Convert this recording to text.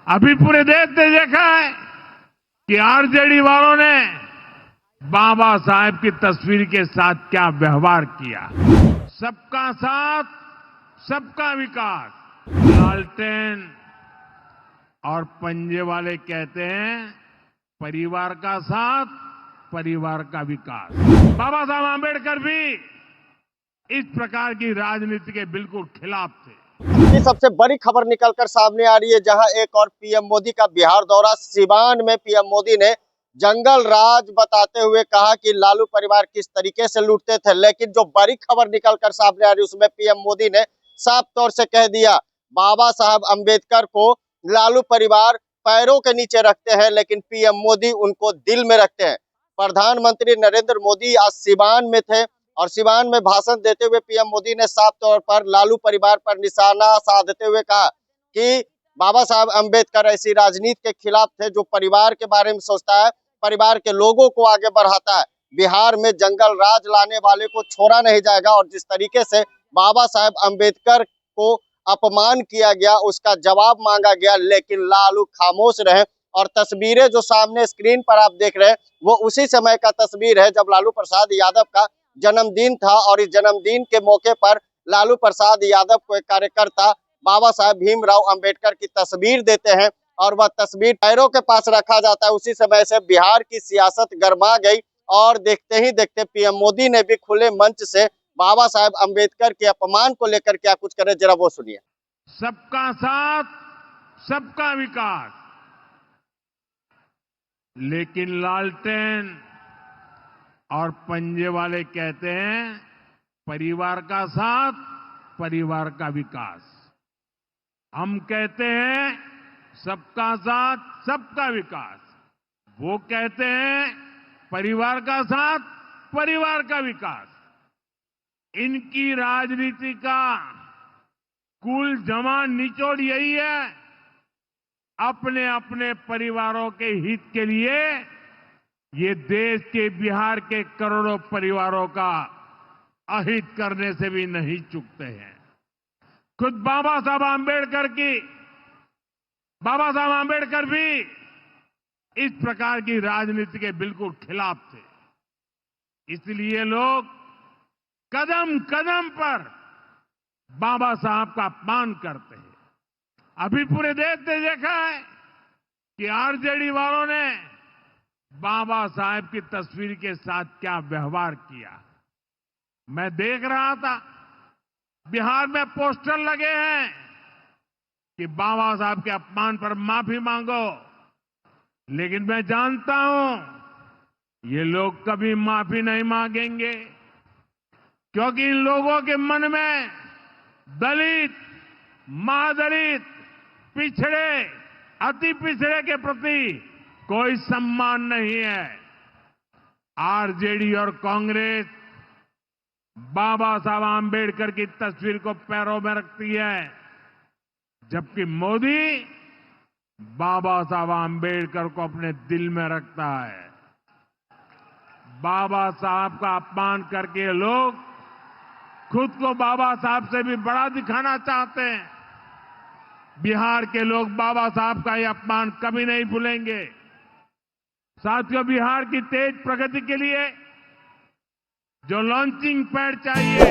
अभी पूरे देश ने देखा है कि आरजेडी वालों ने बाबा साहेब की तस्वीर के साथ क्या व्यवहार किया। सबका साथ, सबका विकास। लालटेन और पंजे वाले कहते हैं परिवार का साथ, परिवार का विकास। बाबा साहब आंबेडकर भी इस प्रकार की राजनीति के बिल्कुल खिलाफ थे। ये सबसे बड़ी खबर निकलकर सामने आ रही है, जहां एक और पीएम मोदी का बिहार दौरा। सिवान में पीएम मोदी ने जंगल राज बताते हुए कहा कि लालू परिवार किस तरीके से लूटते थे। लेकिन जो बड़ी खबर निकलकर सामने आ रही है उसमें पीएम मोदी ने साफ तौर से कह दिया, बाबा साहब अंबेडकर को लालू परिवार पैरों के नीचे रखते हैं, लेकिन पीएम मोदी उनको दिल में रखते हैं। प्रधानमंत्री नरेंद्र मोदी आज सिवान में थे और सिवान में भाषण देते हुए पीएम मोदी ने साफ तौर पर लालू परिवार पर निशाना साधते हुए कहा कि बाबा साहब अंबेडकर ऐसी राजनीति के खिलाफ थे जो परिवार के बारे में सोचता है, परिवार के लोगों को आगे बढ़ाता है। बिहार में जंगल राज लाने वाले को छोड़ा नहीं जाएगा। और जिस तरीके से बाबा साहब अंबेडकर को अपमान किया गया, उसका जवाब मांगा गया, लेकिन लालू खामोश रहे। और तस्वीरें जो सामने स्क्रीन पर आप देख रहे हैं वो उसी समय का तस्वीर है जब लालू प्रसाद यादव का जन्मदिन था। और इस जन्मदिन के मौके पर लालू प्रसाद यादव को एक कार्यकर्ता बाबा साहब भीमराव अंबेडकर की तस्वीर देते हैं और वह तस्वीर पैरों के पास रखा जाता है। उसी समय से बिहार की सियासत गर्मा गई और देखते ही देखते पीएम मोदी ने भी खुले मंच से बाबा साहब अंबेडकर के अपमान को लेकर क्या कुछ करे, जरा वो सुनिए। सबका साथ, सबका विकास, लेकिन लालटेन और पंजे वाले कहते हैं परिवार का साथ, परिवार का विकास। हम कहते हैं सबका साथ, सबका विकास। वो कहते हैं परिवार का साथ, परिवार का विकास। इनकी राजनीति का कुल जमा निचोड़ यही है, अपने अपने परिवारों के हित के लिए ये देश के बिहार के करोड़ों परिवारों का अहित करने से भी नहीं चूकते हैं। खुद बाबा साहब आंबेडकर भी इस प्रकार की राजनीति के बिल्कुल खिलाफ थे। इसलिए लोग कदम कदम पर बाबा साहब का अपमान करते हैं। अभी पूरे देश ने देखा है कि आरजेडी वालों ने बाबा साहब की तस्वीर के साथ क्या व्यवहार किया। मैं देख रहा था बिहार में पोस्टर लगे हैं कि बाबा साहब के अपमान पर माफी मांगो, लेकिन मैं जानता हूं ये लोग कभी माफी नहीं मांगेंगे, क्योंकि इन लोगों के मन में दलित, महादलित, पिछड़े, अति पिछड़े के प्रति कोई सम्मान नहीं है। आरजेडी और कांग्रेस बाबा साहब आंबेडकर की तस्वीर को पैरों में रखती है, जबकि मोदी बाबा साहब आंबेडकर को अपने दिल में रखता है। बाबा साहब का अपमान करके लोग खुद को बाबा साहब से भी बड़ा दिखाना चाहते हैं। बिहार के लोग बाबा साहब का यह अपमान कभी नहीं भूलेंगे। साथियों, बिहार की तेज प्रगति के लिए जो लॉन्चिंग पैड चाहिए